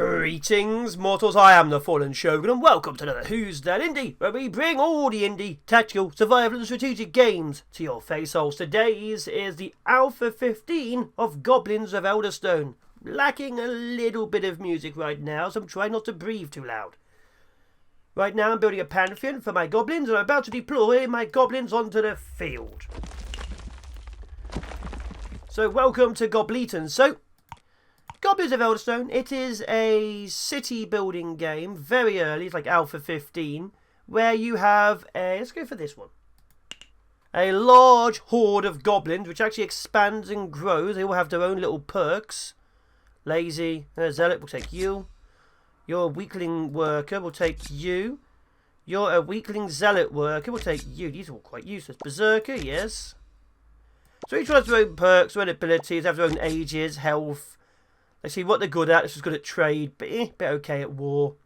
Greetings, mortals, I am the Fallen Shogun, and welcome to another Who's That Indie, where we bring all the indie, tactical, survival and strategic games to your face holes. Today's is the Alpha 15 of Goblins of Elderstone. Lacking a little bit of music right now, so I'm trying not to breathe too loud. Right now I'm building a pantheon for my goblins, and I'm about to deploy my goblins onto the field. So welcome to Gobleton. So, Goblins of Elderstone, it is a city building game, very early, it's like Alpha 15, where you have a, let's go for this one, a large horde of goblins, which actually expands and grows. They all have their own little perks. Lazy, zealot will take you. You're a weakling worker, will take you. You're a weakling zealot worker, will take you. These are all quite useless. Berserker, yes. So each one has their own perks, their own abilities, have their own ages, health. Let's see what they're good at. This is good at trade, but bit okay at war.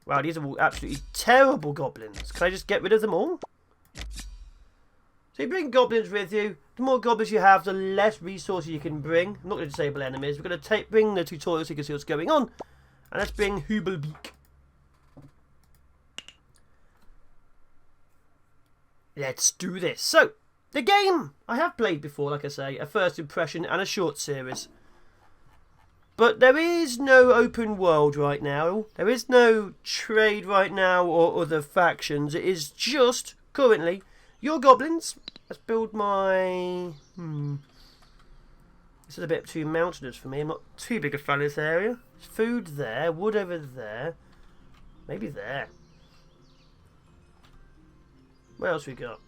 Wow, these are all absolutely terrible goblins. Can I just get rid of them all? So you bring goblins with you. The more goblins you have, the less resources you can bring. I'm not going to disable enemies. We're going to bring the tutorial so you can see what's going on. And let's bring Hubelbeak. Let's do this. So, the game I have played before, like I say, a first impression and a short series. But there is no open world right now. There is no trade right now or other factions. It is just, currently, your goblins. Let's build my... This is a bit too mountainous for me. I'm not too big a fan of this area. There's food there, wood over there. Maybe there. What else we got?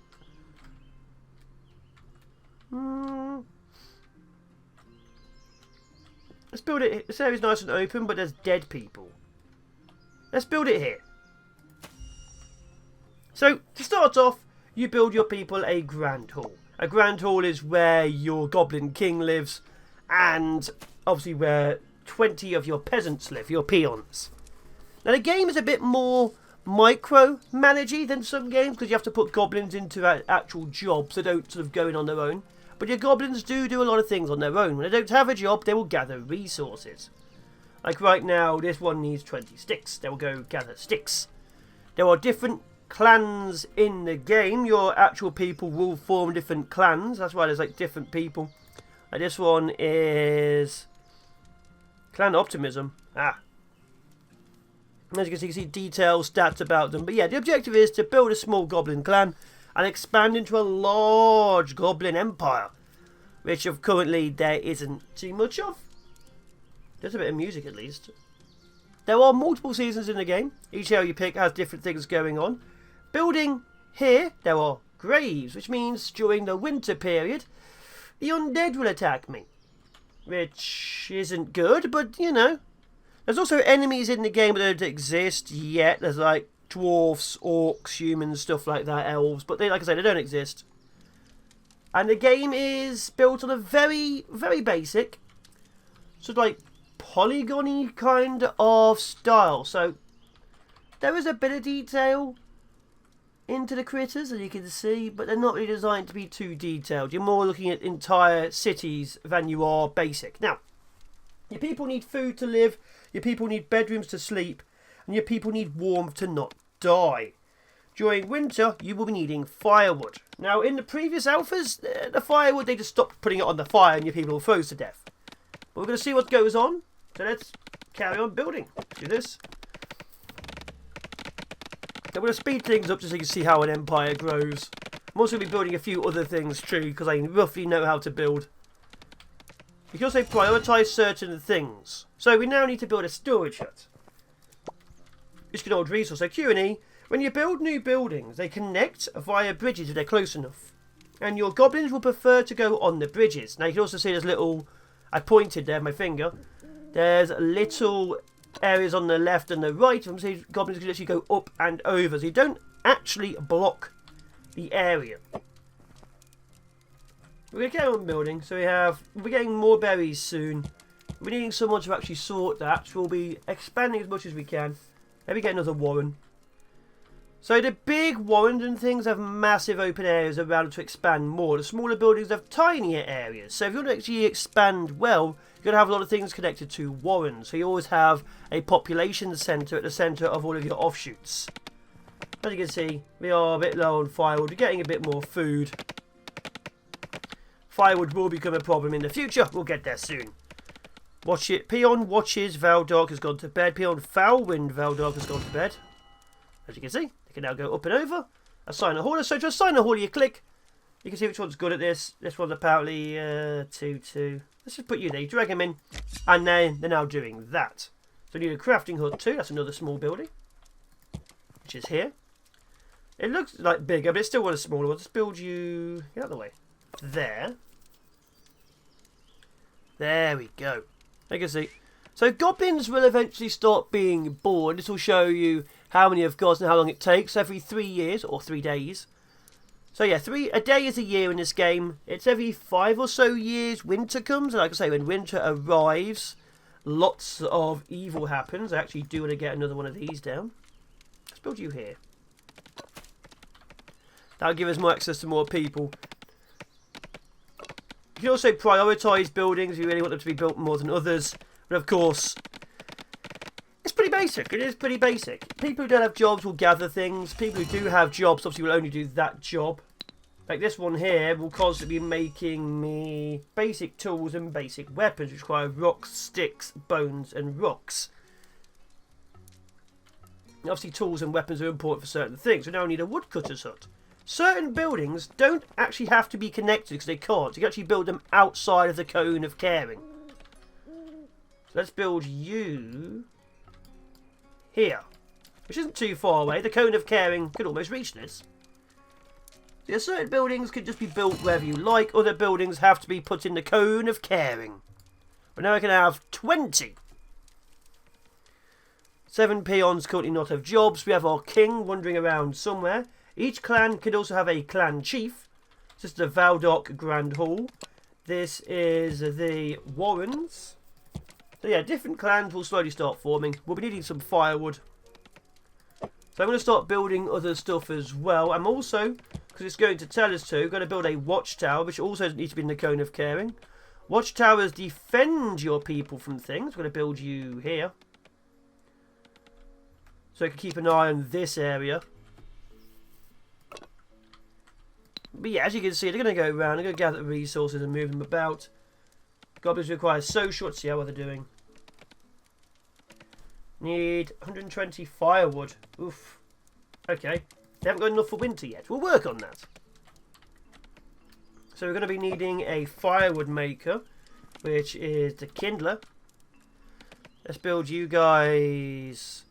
Let's build it. This area's nice and open, but there's dead people. Let's build it here. So, to start off, you build your people a grand hall. A grand hall is where your goblin king lives, and obviously where 20 of your peasants live, your peons. Now, the game is a bit more micro-managey than some games, because you have to put goblins into actual jobs. They don't sort of go in on their own. But your goblins do a lot of things on their own. When they don't have a job, they will gather resources. Like right now, this one needs 20 sticks. They will go gather sticks. There are different clans in the game. Your actual people will form different clans. That's why there's like different people. Like this one is Clan Optimism. As you can see details, stats about them. But yeah, the objective is to build a small goblin clan and expand into a large goblin empire, which of currently there isn't too much of. There's a bit of music at least. There are multiple seasons in the game. Each area you pick has different things going on. Building here, there are graves, which means during the winter period, the undead will attack me. Which isn't good, but you know. There's also enemies in the game that don't exist yet. There's like dwarfs, orcs, humans, stuff like that, elves, but they, like I say, they don't exist. And the game is built on a very, very basic, sort of like polygon-y kind of style. So there is a bit of detail into the critters, as you can see, but they're not really designed to be too detailed. You're more looking at entire cities than you are basic. Now, your people need food to live, your people need bedrooms to sleep, and your people need warmth to not die. During winter, you will be needing firewood. Now, in the previous alphas, the firewood, they just stopped putting it on the fire and your people will froze to death. But we're going to see what goes on, so let's carry on building. Do this. I'm going to speed things up just so you can see how an empire grows. I'm also going to be building a few other things too, because I roughly know how to build. You can also prioritise certain things. So we now need to build a storage hut. It's an old resource. So Q&E, when you build new buildings, they connect via bridges if they're close enough. And your goblins will prefer to go on the bridges. Now you can also see there's little, I pointed there, my finger. There's little areas on the left and the right. So goblins can literally go up and over. So you don't actually block the area. We're going to carry on building. So we're getting more berries soon. We're needing someone to actually sort that. So we'll be expanding as much as we can. Maybe get another warren. So the big warrens and things have massive open areas around to expand more. The smaller buildings have tinier areas. So if you want to actually expand well, you going to have a lot of things connected to warrens. So you always have a population centre at the centre of all of your offshoots. As you can see, we are a bit low on firewood. We're getting a bit more food. Firewood will become a problem in the future. We'll get there soon. Watch it. Peon watches. Valdark has gone to bed. Peon Foulwind Valdark has gone to bed. As you can see, they can now go up and over. Assign a hauler. So to assign a hauler, you click. You can see which one's good at this. This one's apparently 2-2. Let's just put you there. You drag them in. And then they're now doing that. So we need a crafting hut too. That's another small building. Which is here. It looks like bigger, but it's still one of the smaller ones. Let's build you... Get out of the way. There. There we go. You can see. So goblins will eventually start being born. This will show you how many have got and how long it takes. Every 3 years or 3 days. So yeah, a day is a year in this game. It's every 5 or so years winter comes. And like I say, when winter arrives, lots of evil happens. I actually do want to get another one of these down. Let's build you here. That'll give us more access to more people. You can also prioritise buildings if you really want them to be built more than others. But of course, it's pretty basic. It is pretty basic. People who don't have jobs will gather things. People who do have jobs obviously will only do that job. Like this one here will constantly be making me basic tools and basic weapons, which require rocks, sticks, bones and rocks. And obviously tools and weapons are important for certain things. We now need a woodcutter's hut. Certain buildings don't actually have to be connected because they can't. You can actually build them outside of the cone of caring. So let's build you here, which isn't too far away. The cone of caring could almost reach this. Yeah, certain buildings can just be built wherever you like. Other buildings have to be put in the cone of caring. But now I can have 20. 7 peons currently not have jobs. We have our king wandering around somewhere. Each clan could also have a clan chief. This is the Valdark Grand Hall. This is the Warrens. So yeah, different clans will slowly start forming. We'll be needing some firewood. So I'm going to start building other stuff as well. I'm also, because it's going to tell us to, going to build a watchtower, which also needs to be in the cone of caring. Watchtowers defend your people from things. We're going to build you here. So I can keep an eye on this area. But yeah, as you can see, they're going to go around, they're going to gather resources and move them about. Goblins require social. Let's see how they're doing. Need 120 firewood. Oof. Okay. They haven't got enough for winter yet. We'll work on that. So we're going to be needing a firewood maker, which is the kindler. Let's build you guys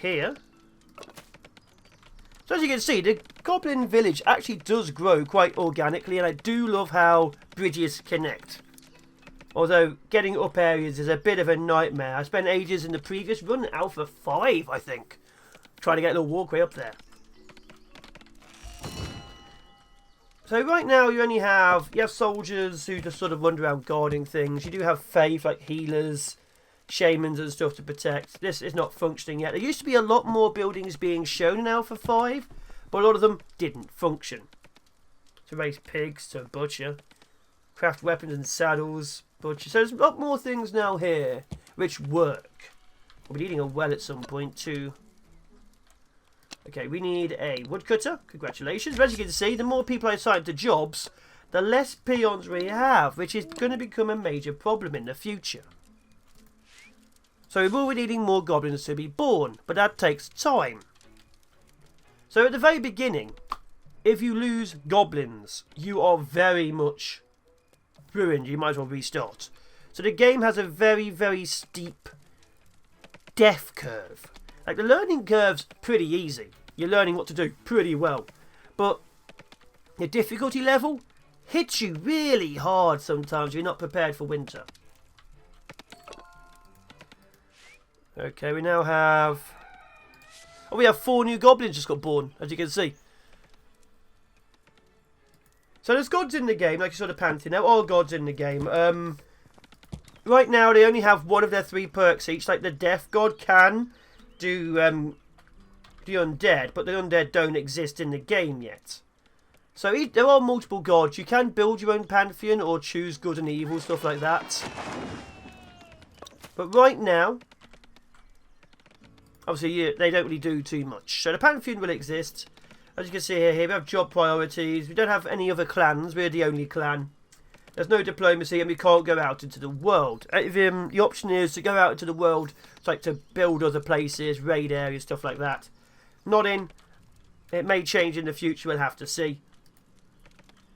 here. So as you can see, the Goblin Village actually does grow quite organically, and I do love how bridges connect. Although getting up areas is a bit of a nightmare. I spent ages in the previous run, Alpha 5 I think, trying to get a little walkway up there. So right now you have soldiers who just sort of run around guarding things. You do have faith like healers, shamans and stuff to protect. This is not functioning yet. There used to be a lot more buildings being shown in Alpha 5, but a lot of them didn't function. To raise pigs, to butcher, craft weapons and saddles, butcher. So there's a lot more things now here which work. We'll be needing a well at some point too. Okay, we need a woodcutter. Congratulations. As you can see, the more people I assign to jobs, the less peons we have, which is going to become a major problem in the future. So we will be needing more goblins to be born, but that takes time. So at the very beginning, if you lose goblins, you are very much ruined. You might as well restart. So the game has a very, very steep death curve. Like the learning curve's pretty easy. You're learning what to do pretty well. But the difficulty level hits you really hard sometimes if you're not prepared for winter. Okay, we now have... Oh, we have 4 new goblins just got born, as you can see. So there's gods in the game, like you saw the pantheon. Now all gods in the game. Right now they only have 1 of their 3 perks each. Like the death god can do the undead, but the undead don't exist in the game yet. So there are multiple gods. You can build your own pantheon or choose good and evil, stuff like that. But right now, obviously they don't really do too much. So the pantheon will exist. As you can see here, we have job priorities. We don't have any other clans. We're the only clan. There's no diplomacy and we can't go out into the world. The option is to go out into the world. It's like to build other places, raid areas, stuff like that. Not in. It may change in the future. We'll have to see.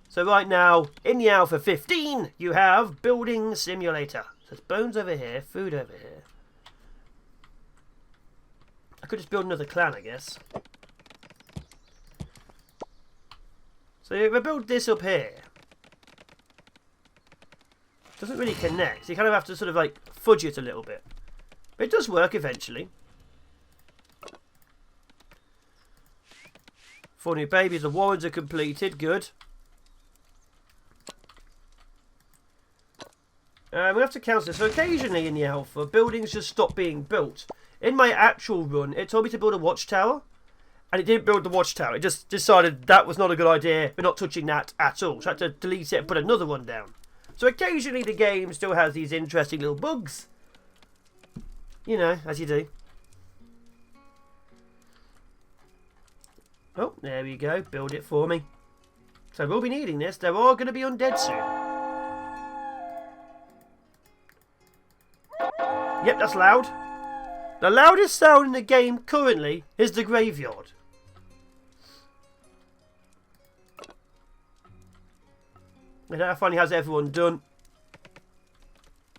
So right now, in the Alpha 15, you have Building Simulator. So there's bones over here, food over here. I could just build another clan, I guess. So if I build this up here, it doesn't really connect. So you kind of have to sort of like fudge it a little bit. But it does work eventually. 4 new babies, the warrens are completed, good. We have to cancel this. So occasionally in the alpha, buildings just stop being built. In my actual run, it told me to build a watchtower. And it didn't build the watchtower. It just decided that was not a good idea. We're not touching that at all. So I had to delete it and put another one down. So occasionally the game still has these interesting little bugs. You know, as you do. Oh, there we go. Build it for me. So we'll be needing this. There are going to be undead soon. Yep, that's loud. The loudest sound in the game currently is the graveyard. And that finally has everyone done.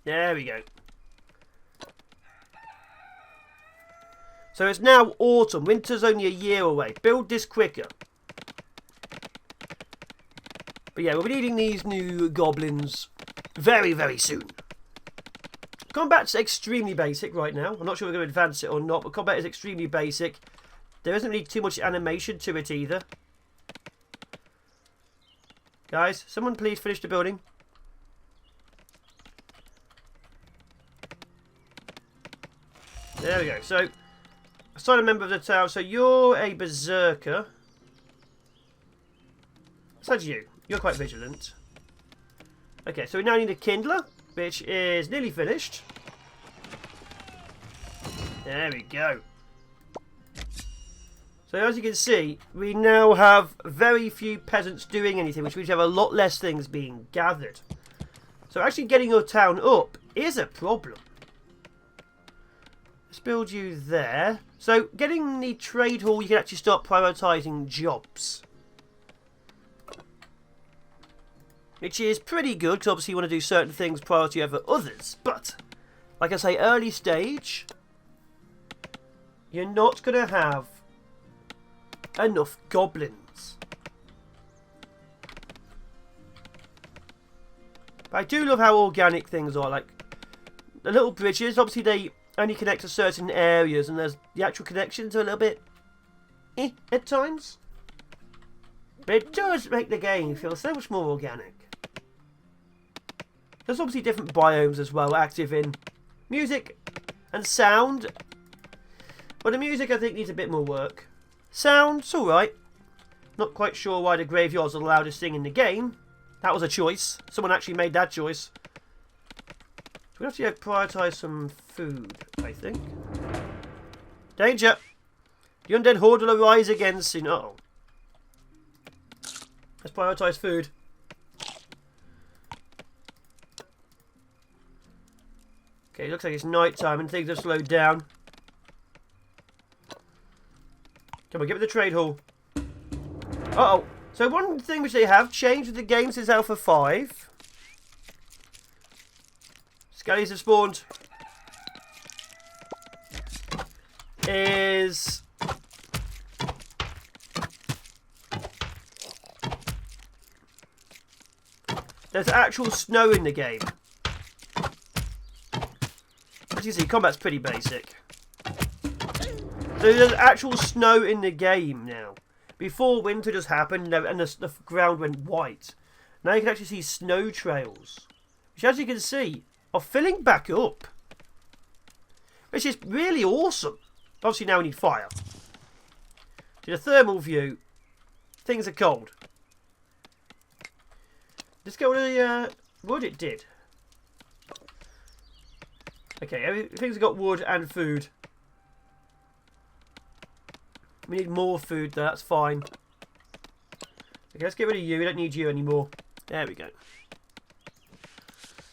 There we go. So it's now autumn. Winter's only a year away. Build this quicker. But yeah, we'll be needing these new goblins very, very soon. Combat's extremely basic right now. I'm not sure we're going to advance it or not, but combat is extremely basic. There isn't really too much animation to it either. Guys, someone please finish the building. There we go. So, assign a member of the tower. So you're a berserker. Besides you. You're quite vigilant. Okay, so we now need a kindler, which is nearly finished. There we go. So as you can see, we now have very few peasants doing anything, which means we have a lot less things being gathered. So actually getting your town up is a problem. Let's build you there. So getting the trade hall, you can actually start prioritising jobs. Which is pretty good, because obviously you want to do certain things priority over others. But, like I say, early stage, you're not going to have enough goblins. But I do love how organic things are. Like, the little bridges, obviously they only connect to certain areas, and there's the actual connections are a little bit at times. But it does make the game feel so much more organic. There's obviously different biomes as well active in music and sound. But the music I think needs a bit more work. Sound's alright. Not quite sure why the graveyards are the loudest thing in the game. That was a choice. Someone actually made that choice. So we have to prioritise some food, I think. Danger! The undead horde will arise again soon. Uh-oh. Let's prioritise food. Okay, looks like it's night time and things have slowed down. Come on, get with the trade hall. Uh-oh. So one thing which they have changed with the game since Alpha 5. Skellies have spawned. Is there's actual snow in the game. As you see, combat's pretty basic. So there's actual snow in the game now. Before, winter just happened and the ground went white. Now you can actually see snow trails, which as you can see, are filling back up. Which is really awesome. Obviously now we need fire. To the thermal view, things are cold. Let's get all the wood it did. Okay, everything's got wood and food. We need more food, though. That's fine. Okay, let's get rid of you. We don't need you anymore. There we go.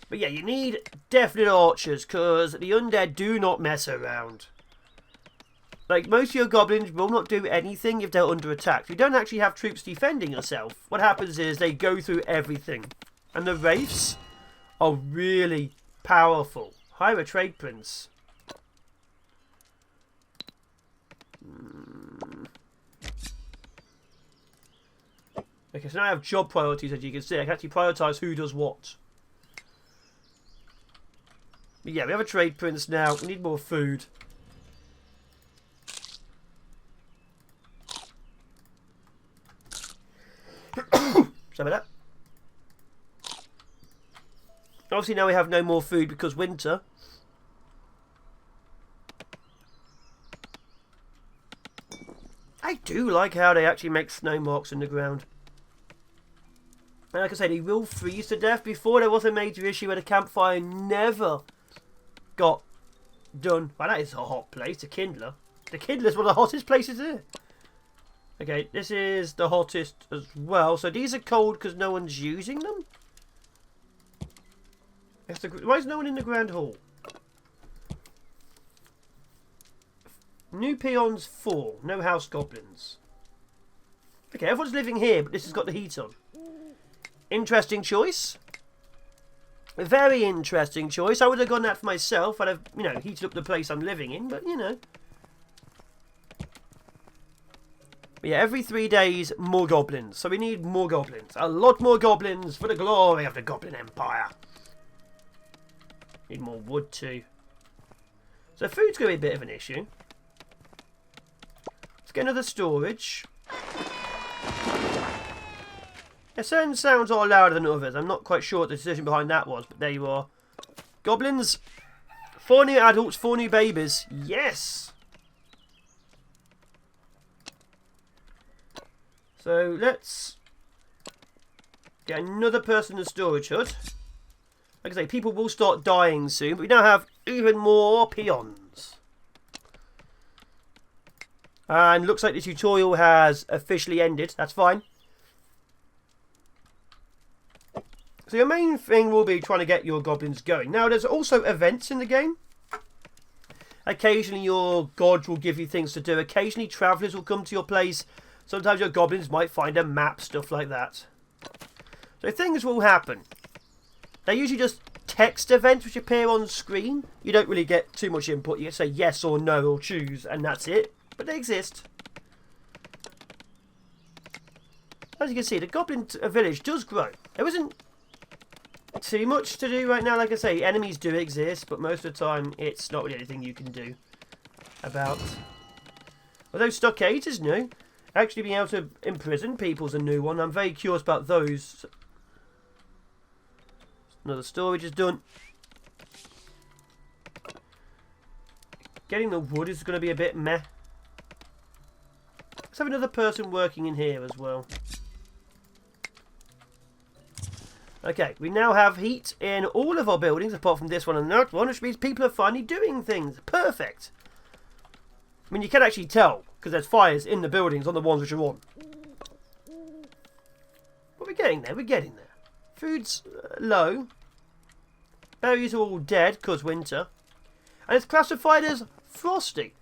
But yeah, you need definite archers, because the undead do not mess around. Like, most of your goblins will not do anything if they're under attack. If you don't actually have troops defending yourself, what happens is they go through everything. And the wraiths are really powerful. Hire a trade prince. Okay, so now I have job priorities, as you can see. I can actually prioritise who does what. But yeah, we have a trade prince now. We need more food. Sorry about that. Obviously now we have no more food because winter. I do like how they actually make snow marks in the ground. And like I said, he will freeze to death. Before, there was a major issue where the campfire never got done. Well, that is a hot place, the Kindler. The Kindler is one of the hottest places here. Okay, this is the hottest as well. So these are cold because no one's using them? Why is no one in the Grand Hall? New peons 4. No house goblins. Okay, everyone's living here, but this has got the heat on. Interesting choice. A very interesting choice. I would have gone that for myself. I'd have, you know, heated up the place I'm living in, but, you know. But yeah, every 3 days, more goblins. So we need more goblins. A lot more goblins for the glory of the Goblin Empire. Need more wood too. So food's going to be a bit of an issue. Let's get another storage. Yeah, certain sounds are louder than others. I'm not quite sure what the decision behind that was, but there you are. Goblins. 4 new adults, 4 new babies. Yes! So let's get another person in the storage hut. Like I say, people will start dying soon, but we now have even more peons. And looks like the tutorial has officially ended. That's fine. So your main thing will be trying to get your goblins going. Now, there's also events in the game. Occasionally your gods will give you things to do. Occasionally travellers will come to your place. Sometimes your goblins might find a map, stuff like that. So things will happen. They're usually just text events which appear on screen. You don't really get too much input. You can say yes or no or choose, and that's it. But they exist. As you can see, the goblin village does grow. There isn't too much to do right now. Like I say, enemies do exist, but most of the time it's not really anything you can do about. Although stockades is new. Actually being able to imprison people's a new one. I'm very curious about those. Another storage is done. Getting the wood is going to be a bit meh. Let's have another person working in here as well. Okay, we now have heat in all of our buildings, apart from this one and that one, which means people are finally doing things. Perfect. I mean, you can actually tell, because there's fires in the buildings on the ones which are on. But we're getting there, we're getting there. Food's low. Berries are all dead, because winter. And it's classified as frosty.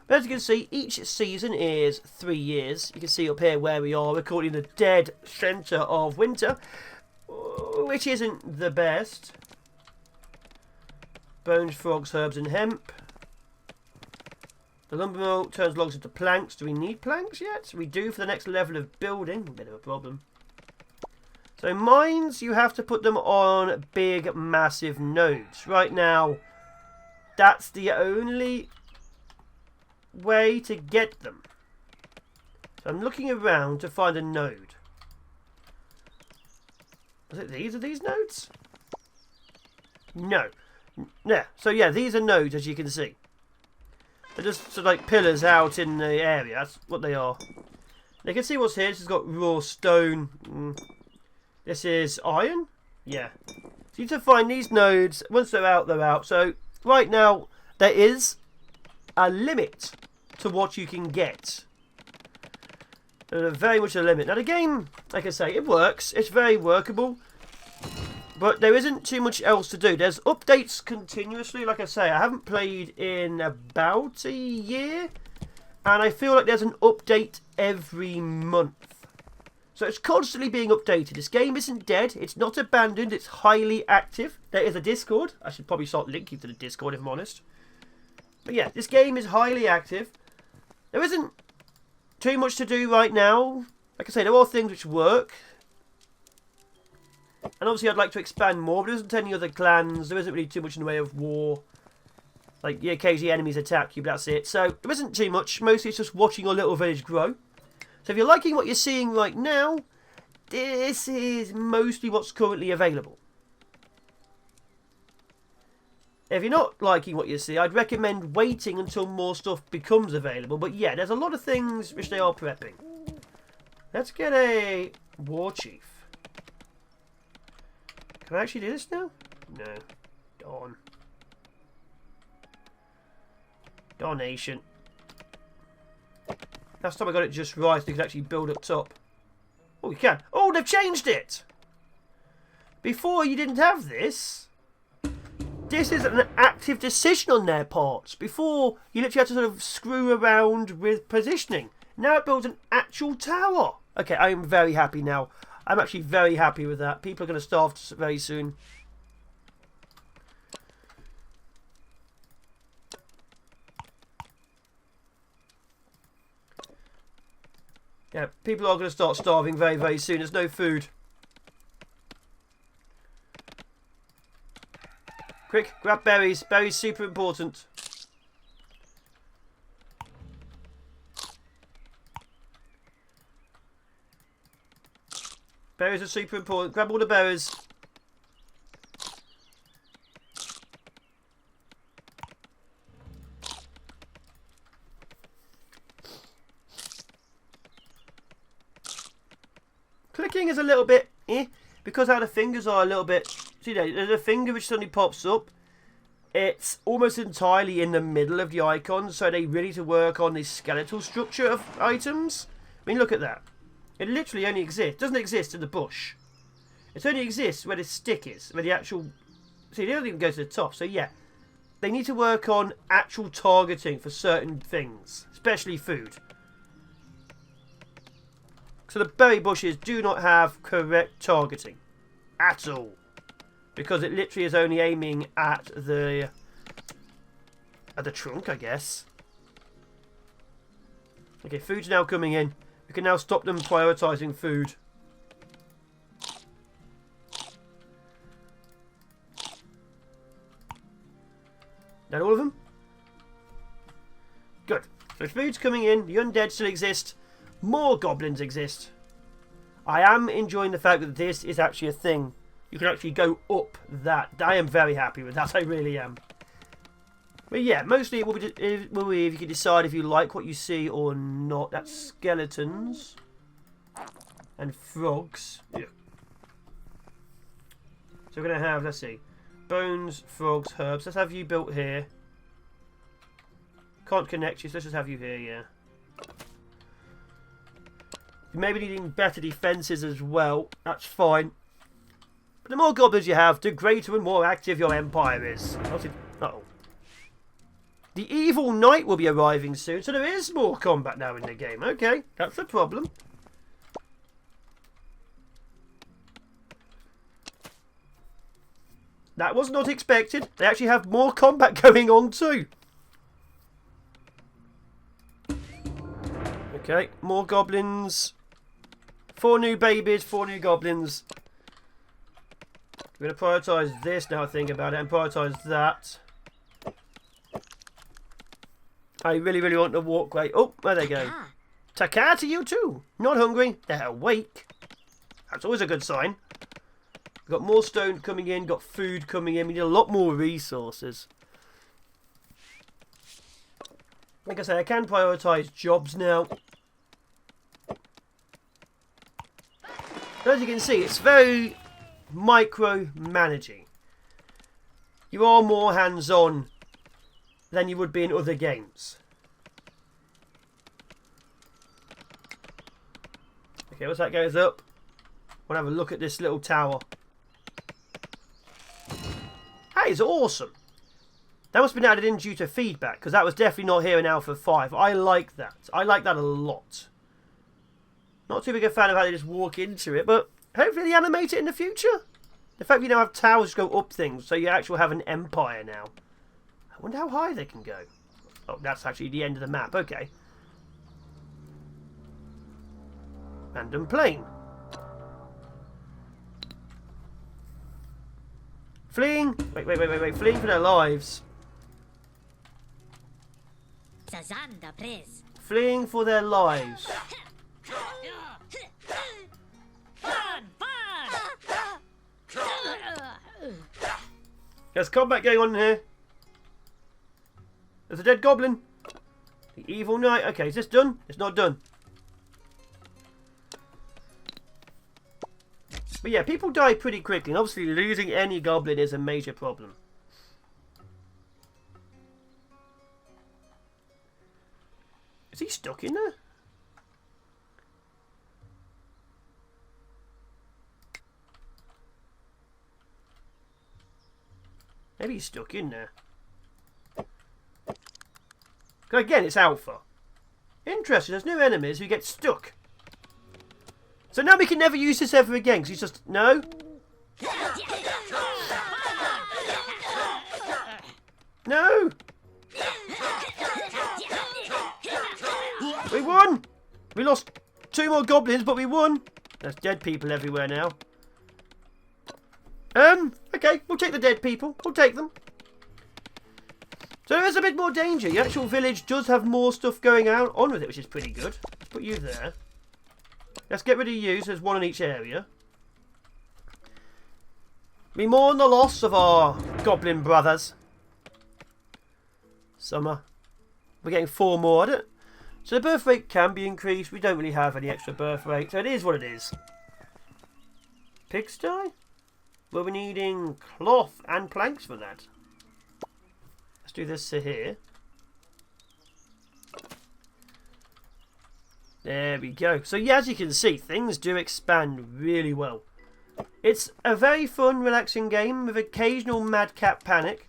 But as you can see, each season is 3 years. You can see up here where we are. We're caught in the dead centre of winter, which isn't the best. Bones, frogs, herbs and hemp. The lumber mill turns logs into planks. Do we need planks yet? We do for the next level of building. A bit of a problem. So mines, you have to put them on big, massive nodes. Right now, that's the only way to get them. So I'm looking around to find a node. Is it these? Are these nodes? No. Yeah. So yeah, these are nodes, as you can see. They're just sort of like pillars out in the area. That's what they are. You can see what's here. This has got raw stone. This is iron? Yeah. So you need to find these nodes. Once they're out, they're out. So right now, there is a limit to what you can get. Very much a limit. Now the game, like I say, it works. It's very workable. But there isn't too much else to do. There's updates continuously. Like I say, I haven't played in about a year. And I feel like there's an update every month. So it's constantly being updated. This game isn't dead. It's not abandoned. It's highly active. There is a Discord. I should probably start linking to the Discord if I'm honest. But yeah, this game is highly active. There isn't too much to do right now. Like I say, there are things which work. And obviously I'd like to expand more, but there isn't any other clans. There isn't really too much in the way of war. Like, yeah, occasionally enemies attack you, but that's it. So, there isn't too much. Mostly it's just watching your little village grow. So if you're liking what you're seeing right now, this is mostly what's currently available. If you're not liking what you see, I'd recommend waiting until more stuff becomes available. But yeah, there's a lot of things which they are prepping. Let's get a war chief. Can I actually do this now? No. Darn. Domination. Last time I got it just right, they could actually build up top. Oh, you can. Oh, they've changed it! Before, you didn't have this. This is an active decision on their parts. Before, you literally had to sort of screw around with positioning. Now it builds an actual tower. Okay, I am very happy now. I'm actually very happy with that. People are going to starve very soon. Yeah, people are going to start starving very, very soon. There's no food. Quick, grab berries. Berries super important. Berries are super important. Grab all the berries. Clicking is a little bit because how the fingers are a little bit. See there, there's a finger which suddenly pops up. It's almost entirely in the middle of the icon, so they really need to work on the skeletal structure of items. I mean, look at that. It literally only exists. Doesn't exist in the bush. It only exists where the stick is, where the actual. See, they don't even go to the top. So yeah, they need to work on actual targeting for certain things, especially food. So the berry bushes do not have correct targeting at all, because it literally is only aiming at the trunk, I guess. Okay, food's now coming in. We can now stop them prioritising food. That all of them? Good. So food's coming in. The undead still exist. More goblins exist. I am enjoying the fact that this is actually a thing. You can actually go up that. I am very happy with that. I really am. But yeah, mostly it will be if you can decide if you like what you see or not. That's skeletons and frogs. Yeah. So we're going to have, let's see, bones, frogs, herbs. Let's have you built here. Can't connect you, so let's just have you here, yeah. You may be needing better defences as well. That's fine. But the more goblins you have, the greater and more active your empire is. Uh-oh. The evil knight will be arriving soon, so there is more combat now in the game. Okay, that's a problem. That was not expected. They actually have more combat going on too. Okay, more goblins. 4 new babies, 4 new goblins. We're going to prioritise this now I think about it, and prioritise that. I really, really want the walkway. Oh, there they go. Taka to you too. Not hungry. They're awake. That's always a good sign. We've got more stone coming in. Got food coming in. We need a lot more resources. Like I say, I can prioritise jobs now. So as you can see, it's very micro-managing. You are more hands-on than you would be in other games. Okay, once that goes up, we'll have a look at this little tower. That is awesome. That must have been added in due to feedback, because that was definitely not here in Alpha 5. I like that. I like that a lot. Not too big a fan of how they just walk into it, but hopefully they animate it in the future. The fact we now have towers go up things, so you actually have an empire now. I wonder how high they can go. Oh, that's actually the end of the map. Okay. Random plane. Fleeing. Wait. Fleeing for their lives. Fleeing for their lives. There's combat going on in here. There's a dead goblin. The evil knight. Okay, is this done? It's not done. But yeah, people die pretty quickly. And obviously losing any goblin is a major problem. Is he stuck in there? Maybe he's stuck in there. Again, it's Alpha. Interesting, there's new enemies who get stuck. So now we can never use this ever again, because he's just... No? No! We won! We lost 2 more goblins, but we won! There's dead people everywhere now. Okay, we'll take the dead people. We'll take them. So there is a bit more danger. The actual village does have more stuff going on with it, which is pretty good. Let's put you there. Let's get rid of you, so there's 1 in each area. We mourn the loss of our goblin brothers. Summer. We're getting 4 more, isn't it? So the birth rate can be increased. We don't really have any extra birth rate, so it is what it is. Pigsty? Well, we're needing cloth and planks for that. Let's do this to here. There we go. So yeah, as you can see, things do expand really well. It's a very fun, relaxing game with occasional madcap panic.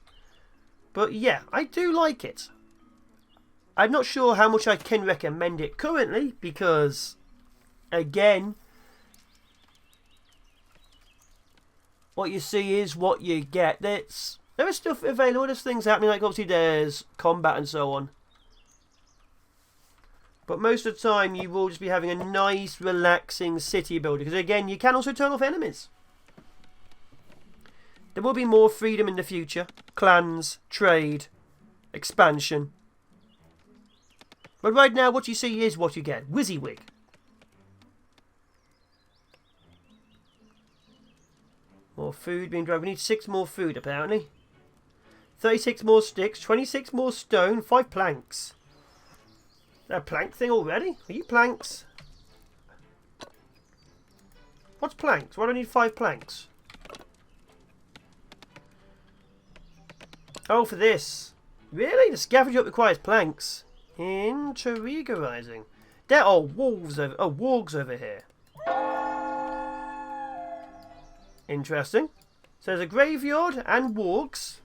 But yeah, I do like it. I'm not sure how much I can recommend it currently because, again, what you see is what you get. There is stuff available. There's things happening, like obviously there's combat and so on. But most of the time you will just be having a nice, relaxing city builder. Because again, you can also turn off enemies. There will be more freedom in the future. Clans, trade, expansion. But right now, what you see is what you get. WYSIWYG. More food being driven. We need 6 more food, apparently. 36 more sticks, 26 more stone, 5 planks. Is that a plank thing already? Are you planks? What's planks? Why do I need 5 planks? Oh, for this. Really? The scavenger requires planks. Intriguing. There are wolves over... Oh, wargs over here. Interesting. So there's a graveyard and wargs.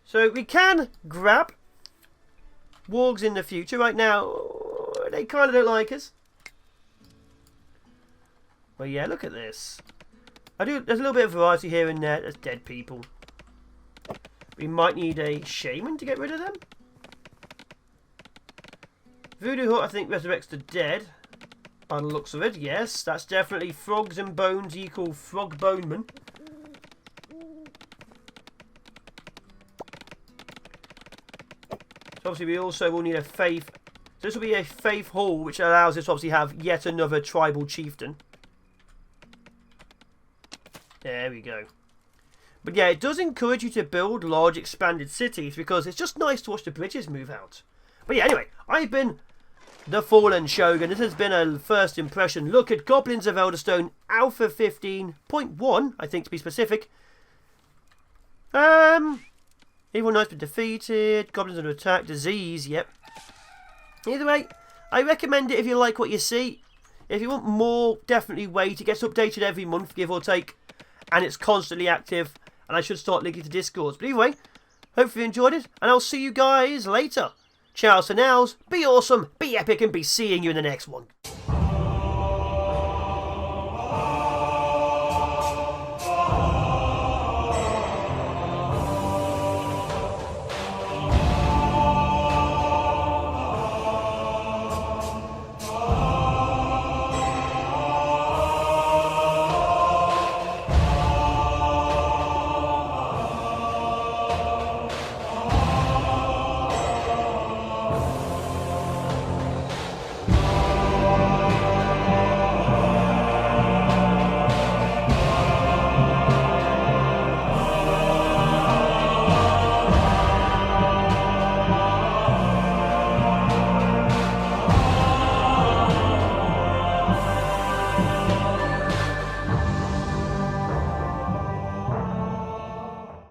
So we can grab wargs in the future. Right now, they kind of don't like us. Well, yeah, look at this. There's a little bit of variety here and there. There's dead people. We might need a shaman to get rid of them. Voodoo Hut, I think, resurrects the dead. By the looks of it, yes. That's definitely frogs and bones equal frog boneman. So obviously we also will need a faith. So this will be a faith hall, which allows us to obviously have yet another tribal chieftain. There we go. But yeah, it does encourage you to build large expanded cities because it's just nice to watch the bridges move out. But yeah, anyway, I've been The Fallen Shogun. This has been a first impression look at Goblins of Elderstone Alpha 15.1, I think to be specific. Evil Knight's been defeated. Goblins under attack. Disease, yep. Either way, I recommend it if you like what you see. If you want more, definitely wait. It gets updated every month, give or take. And it's constantly active. And I should start linking to Discords. But either way, hopefully you enjoyed it. And I'll see you guys later. Ciao for now. Be awesome, be epic, and be seeing you in the next one.